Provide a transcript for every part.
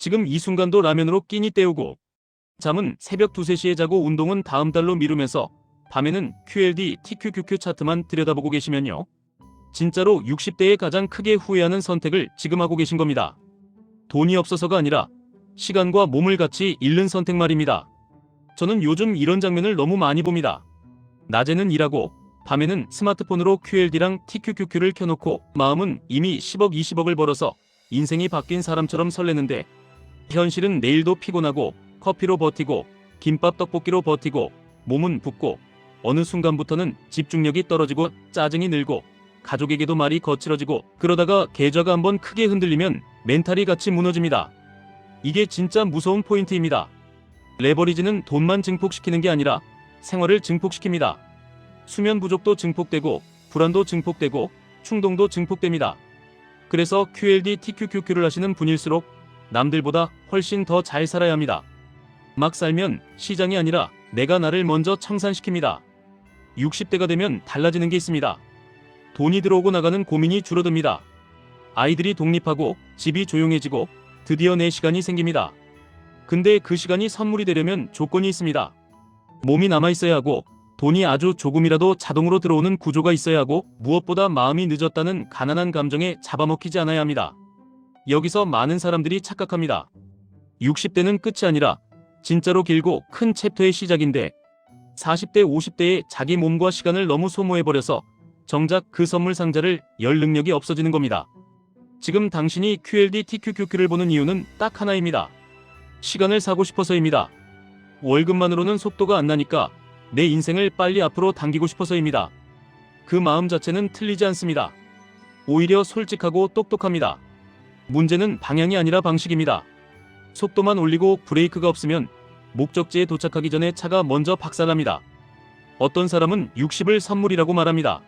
지금 이 순간도 라면으로 끼니 때우고, 잠은 새벽 2, 3시에 자고 운동은 다음 달로 미루면서 밤에는 QLD, TQQQ 차트만 들여다보고 계시면요. 진짜로 60대에 가장 크게 후회하는 선택을 지금 하고 계신 겁니다. 돈이 없어서가 아니라 시간과 몸을 같이 잃는 선택 말입니다. 저는 요즘 이런 장면을 너무 많이 봅니다. 낮에는 일하고 밤에는 스마트폰으로 QLD랑 TQQQ를 켜놓고 마음은 이미 10억, 20억을 벌어서 인생이 바뀐 사람처럼 설레는데, 현실은 내일도 피곤하고 커피로 버티고 김밥 떡볶이로 버티고 몸은 붓고 어느 순간부터는 집중력이 떨어지고 짜증이 늘고 가족에게도 말이 거칠어지고, 그러다가 계좌가 한번 크게 흔들리면 멘탈이 같이 무너집니다. 이게 진짜 무서운 포인트입니다. 레버리지는 돈만 증폭시키는 게 아니라 생활을 증폭시킵니다. 수면 부족도 증폭되고 불안도 증폭되고 충동도 증폭됩니다. 그래서 QLD, TQQQ를 하시는 분일수록 남들보다 훨씬 더 잘 살아야 합니다. 막 살면 시장이 아니라 내가 나를 먼저 청산시킵니다. 60대가 되면 달라지는 게 있습니다. 돈이 들어오고 나가는 고민이 줄어듭니다. 아이들이 독립하고 집이 조용해지고 드디어 내 시간이 생깁니다. 근데 그 시간이 선물이 되려면 조건이 있습니다. 몸이 남아있어야 하고 돈이 아주 조금이라도 자동으로 들어오는 구조가 있어야 하고, 무엇보다 마음이 늦었다는 가난한 감정에 잡아먹히지 않아야 합니다. 여기서 많은 사람들이 착각합니다. 60대는 끝이 아니라 진짜로 길고 큰 챕터의 시작인데, 40대, 50대에 자기 몸과 시간을 너무 소모해버려서 정작 그 선물 상자를 열 능력이 없어지는 겁니다. 지금 당신이 QLD, TQQQ를 보는 이유는 딱 하나입니다. 시간을 사고 싶어서입니다. 월급만으로는 속도가 안 나니까 내 인생을 빨리 앞으로 당기고 싶어서입니다. 그 마음 자체는 틀리지 않습니다. 오히려 솔직하고 똑똑합니다. 문제는 방향이 아니라 방식입니다. 속도만 올리고 브레이크가 없으면 목적지에 도착하기 전에 차가 먼저 박살납니다. 어떤 사람은 60을 선물이라고 말합니다.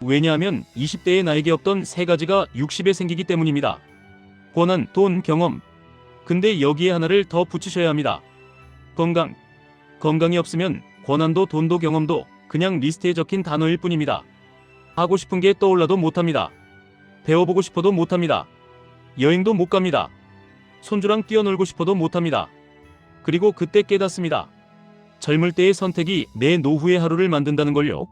왜냐하면 20대의 나에게 없던 세 가지가 60에 생기기 때문입니다. 권한, 돈, 경험. 근데 여기에 하나를 더 붙이셔야 합니다. 건강. 건강이 없으면 권한도 돈도 경험도 그냥 리스트에 적힌 단어일 뿐입니다. 하고 싶은 게 떠올라도 못합니다. 배워보고 싶어도 못합니다. 여행도 못 갑니다. 손주랑 뛰어놀고 싶어도 못합니다. 그리고 그때 깨닫습니다. 젊을 때의 선택이 내 노후의 하루를 만든다는 걸요.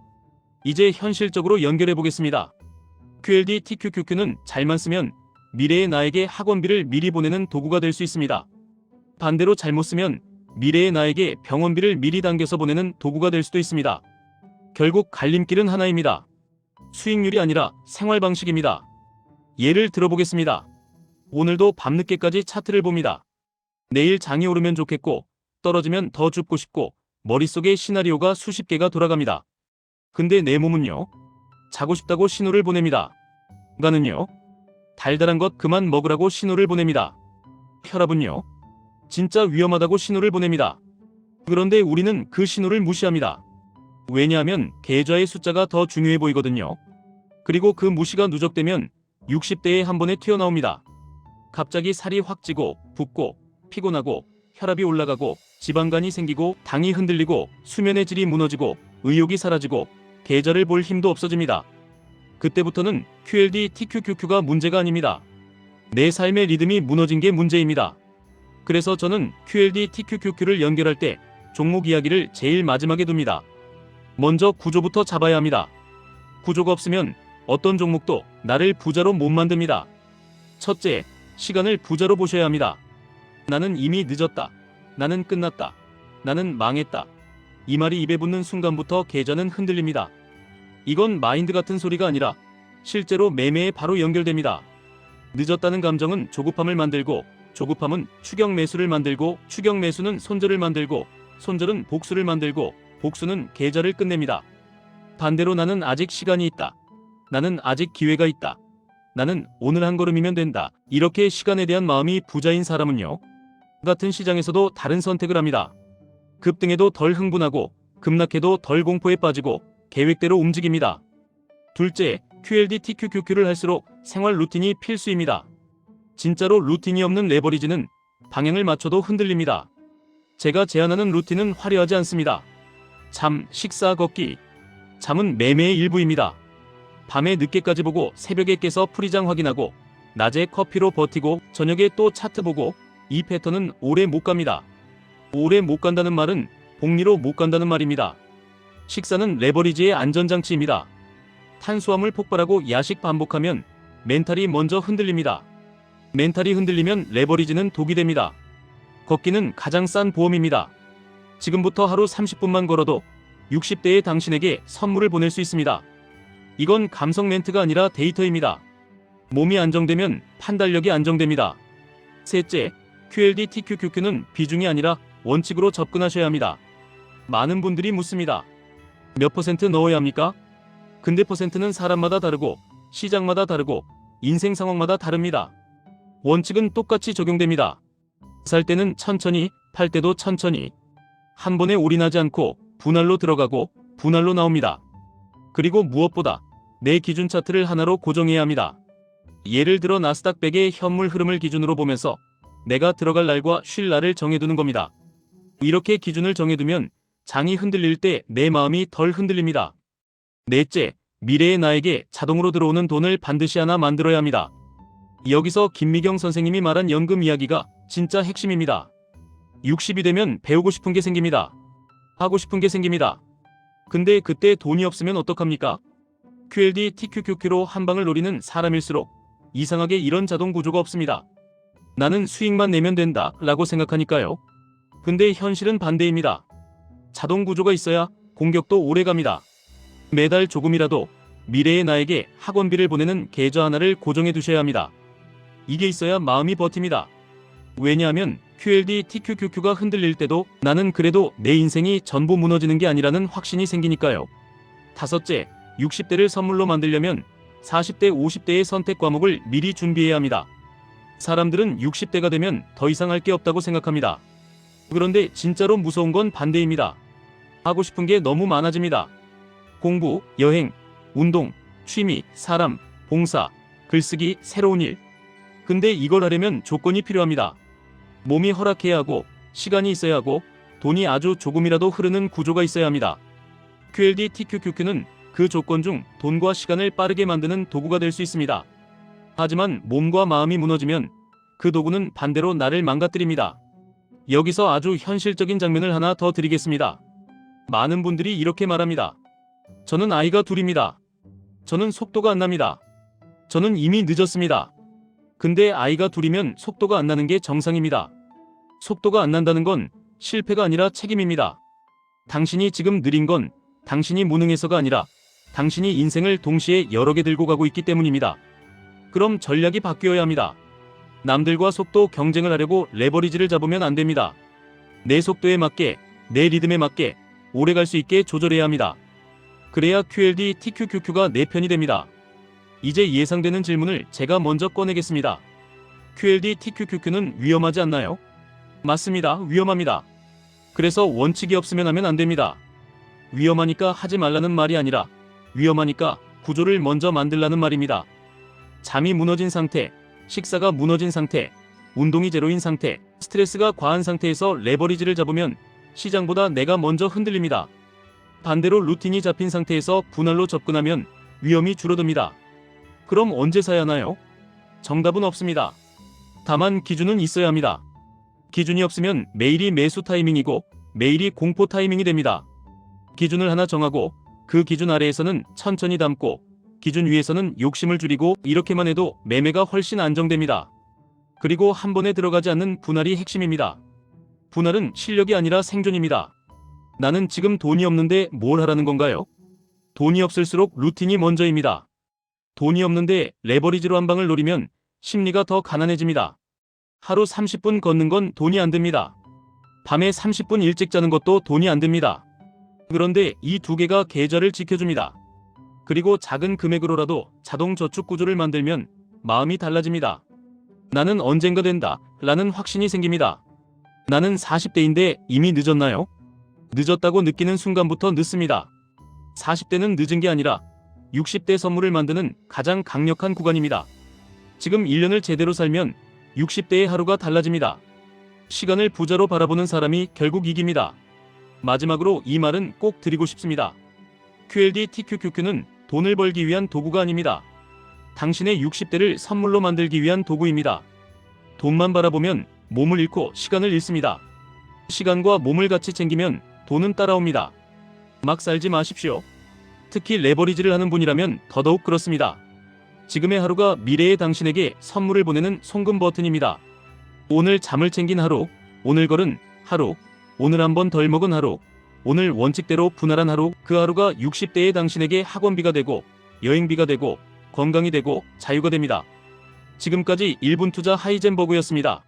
이제 현실적으로 연결해 보겠습니다. QLD, TQQQ는 잘만 쓰면 미래의 나에게 학원비를 미리 보내는 도구가 될 수 있습니다. 반대로 잘못 쓰면 미래의 나에게 병원비를 미리 당겨서 보내는 도구가 될 수도 있습니다. 결국 갈림길은 하나입니다. 수익률이 아니라 생활 방식입니다. 예를 들어보겠습니다. 오늘도 밤늦게까지 차트를 봅니다. 내일 장이 오르면 좋겠고 떨어지면 더 줍고 싶고 머릿속에 시나리오가 수십 개가 돌아갑니다. 근데 내 몸은요? 자고 싶다고 신호를 보냅니다. 건강은요? 달달한 것 그만 먹으라고 신호를 보냅니다. 혈압은요? 진짜 위험하다고 신호를 보냅니다. 그런데 우리는 그 신호를 무시합니다. 왜냐하면 계좌의 숫자가 더 중요해 보이거든요. 그리고 그 무시가 누적되면 60대에 한 번에 튀어나옵니다. 갑자기 살이 확 찌고 붓고 피곤하고 혈압이 올라가고 지방간이 생기고 당이 흔들리고 수면의 질이 무너지고 의욕이 사라지고 계좌를 볼 힘도 없어집니다. 그때부터는 QLD, TQQQ가 문제가 아닙니다. 내 삶의 리듬이 무너진 게 문제입니다. 그래서 저는 QLD, TQQQ를 연결할 때 종목 이야기를 제일 마지막에 둡니다. 먼저 구조부터 잡아야 합니다. 구조가 없으면 어떤 종목도 나를 부자로 못 만듭니다. 첫째, 시간을 부자로 보셔야 합니다. 나는 이미 늦었다. 나는 끝났다. 나는 망했다. 이 말이 입에 붙는 순간부터 계좌는 흔들립니다. 이건 마인드 같은 소리가 아니라 실제로 매매에 바로 연결됩니다. 늦었다는 감정은 조급함을 만들고, 조급함은 추격 매수를 만들고, 추격 매수는 손절을 만들고, 손절은 복수를 만들고, 복수는 계좌를 끝냅니다. 반대로 나는 아직 시간이 있다. 나는 아직 기회가 있다. 나는 오늘 한 걸음이면 된다. 이렇게 시간에 대한 마음이 부자인 사람은요, 같은 시장에서도 다른 선택을 합니다. 급등해도 덜 흥분하고 급락해도 덜 공포에 빠지고 계획대로 움직입니다. 둘째, QLD, TQQQ를 할수록 생활 루틴이 필수입니다. 진짜로 루틴이 없는 레버리지는 방향을 맞춰도 흔들립니다. 제가 제안하는 루틴은 화려하지 않습니다. 잠, 식사, 걷기. 잠은 매매의 일부입니다. 밤에 늦게까지 보고 새벽에 깨서 풀이장 확인하고 낮에 커피로 버티고 저녁에 또 차트 보고 이 패턴은 오래 못 갑니다. 오래 못 간다는 말은 복리로 못 간다는 말입니다. 식사는 레버리지의 안전장치입니다. 탄수화물 폭발하고 야식 반복하면 멘탈이 먼저 흔들립니다. 멘탈이 흔들리면 레버리지는 독이 됩니다. 걷기는 가장 싼 보험입니다. 지금부터 하루 30분만 걸어도 60대의 당신에게 선물을 보낼 수 있습니다. 이건 감성 멘트가 아니라 데이터입니다. 몸이 안정되면 판단력이 안정됩니다. 셋째, QLD TQQQ는 비중이 아니라 원칙으로 접근하셔야 합니다. 많은 분들이 묻습니다. 몇 퍼센트 넣어야 합니까? 근데 퍼센트는 사람마다 다르고 시장마다 다르고 인생 상황마다 다릅니다. 원칙은 똑같이 적용됩니다. 살 때는 천천히, 팔 때도 천천히. 한 번에 올인하지 않고 분할로 들어가고 분할로 나옵니다. 그리고 무엇보다 내 기준 차트를 하나로 고정해야 합니다. 예를 들어 나스닥 100의 현물 흐름을 기준으로 보면서 내가 들어갈 날과 쉴 날을 정해두는 겁니다. 이렇게 기준을 정해두면 장이 흔들릴 때 내 마음이 덜 흔들립니다. 넷째, 미래의 나에게 자동으로 들어오는 돈을 반드시 하나 만들어야 합니다. 여기서 김미경 선생님이 말한 연금 이야기가 진짜 핵심입니다. 60이 되면 배우고 싶은 게 생깁니다. 하고 싶은 게 생깁니다. 근데 그때 돈이 없으면 어떡합니까? QLD TQQQ로 한 방을 노리는 사람일수록 이상하게 이런 자동 구조가 없습니다. 나는 수익만 내면 된다 라고 생각하니까요. 근데 현실은 반대입니다. 자동 구조가 있어야 공격도 오래 갑니다. 매달 조금이라도 미래의 나에게 학원비를 보내는 계좌 하나를 고정해 두셔야 합니다. 이게 있어야 마음이 버팁니다. 왜냐하면 QLD TQQQ가 흔들릴 때도 나는 그래도 내 인생이 전부 무너지는 게 아니라는 확신이 생기니까요. 다섯째, 60대를 선물로 만들려면 40대, 50대의 선택 과목을 미리 준비해야 합니다. 사람들은 60대가 되면 더 이상 할 게 없다고 생각합니다. 그런데 진짜로 무서운 건 반대입니다. 하고 싶은 게 너무 많아집니다. 공부, 여행, 운동, 취미, 사람, 봉사, 글쓰기, 새로운 일. 근데 이걸 하려면 조건이 필요합니다. 몸이 허락해야 하고, 시간이 있어야 하고, 돈이 아주 조금이라도 흐르는 구조가 있어야 합니다. QLD TQQQ는 그 조건 중 돈과 시간을 빠르게 만드는 도구가 될 수 있습니다. 하지만 몸과 마음이 무너지면 그 도구는 반대로 나를 망가뜨립니다. 여기서 아주 현실적인 장면을 하나 더 드리겠습니다. 많은 분들이 이렇게 말합니다. 저는 아이가 둘입니다. 저는 속도가 안 납니다. 저는 이미 늦었습니다. 근데 아이가 둘이면 속도가 안 나는 게 정상입니다. 속도가 안 난다는 건 실패가 아니라 책임입니다. 당신이 지금 느린 건 당신이 무능해서가 아니라 당신이 인생을 동시에 여러 개 들고 가고 있기 때문입니다. 그럼 전략이 바뀌어야 합니다. 남들과 속도 경쟁을 하려고 레버리지를 잡으면 안 됩니다. 내 속도에 맞게, 내 리듬에 맞게 오래 갈 수 있게 조절해야 합니다. 그래야 QLD TQQQ가 내 편이 됩니다. 이제 예상되는 질문을 제가 먼저 꺼내겠습니다. QLD TQQQ는 위험하지 않나요? 맞습니다. 위험합니다. 그래서 원칙이 없으면 하면 안 됩니다. 위험하니까 하지 말라는 말이 아니라 위험하니까 구조를 먼저 만들라는 말입니다. 잠이 무너진 상태, 식사가 무너진 상태, 운동이 제로인 상태, 스트레스가 과한 상태에서 레버리지를 잡으면 시장보다 내가 먼저 흔들립니다. 반대로 루틴이 잡힌 상태에서 분할로 접근하면 위험이 줄어듭니다. 그럼 언제 사야 하나요? 정답은 없습니다. 다만 기준은 있어야 합니다. 기준이 없으면 매일이 매수 타이밍이고 매일이 공포 타이밍이 됩니다. 기준을 하나 정하고 그 기준 아래에서는 천천히 담고 기준 위에서는 욕심을 줄이고 이렇게만 해도 매매가 훨씬 안정됩니다. 그리고 한 번에 들어가지 않는 분할이 핵심입니다. 분할은 실력이 아니라 생존입니다. 나는 지금 돈이 없는데 뭘 하라는 건가요? 돈이 없을수록 루틴이 먼저입니다. 돈이 없는데 레버리지로 한 방을 노리면 심리가 더 가난해집니다. 하루 30분 걷는 건 돈이 안 듭니다. 밤에 30분 일찍 자는 것도 돈이 안 듭니다. 그런데 이 두 개가 계좌를 지켜줍니다. 그리고 작은 금액으로라도 자동 저축 구조를 만들면 마음이 달라집니다. 나는 언젠가 된다 라는 확신이 생깁니다. 나는 40대인데 이미 늦었나요? 늦었다고 느끼는 순간부터 늦습니다. 40대는 늦은 게 아니라 60대 선물을 만드는 가장 강력한 구간입니다. 지금 1년을 제대로 살면 60대의 하루가 달라집니다. 시간을 부자로 바라보는 사람이 결국 이깁니다. 마지막으로 이 말은 꼭 드리고 싶습니다. QLD TQQQ는 돈을 벌기 위한 도구가 아닙니다. 당신의 60대를 선물로 만들기 위한 도구입니다. 돈만 바라보면 몸을 잃고 시간을 잃습니다. 시간과 몸을 같이 챙기면 돈은 따라옵니다. 막 살지 마십시오. 특히 레버리지를 하는 분이라면 더더욱 그렇습니다. 지금의 하루가 미래의 당신에게 선물을 보내는 송금 버튼입니다. 오늘 잠을 챙긴 하루, 오늘 걸은 하루, 오늘 한 번 덜 먹은 하루, 오늘 원칙대로 분할한 하루, 그 하루가 60대의 당신에게 학원비가 되고 여행비가 되고 건강이 되고 자유가 됩니다. 지금까지 1분 투자 하이젠버그였습니다.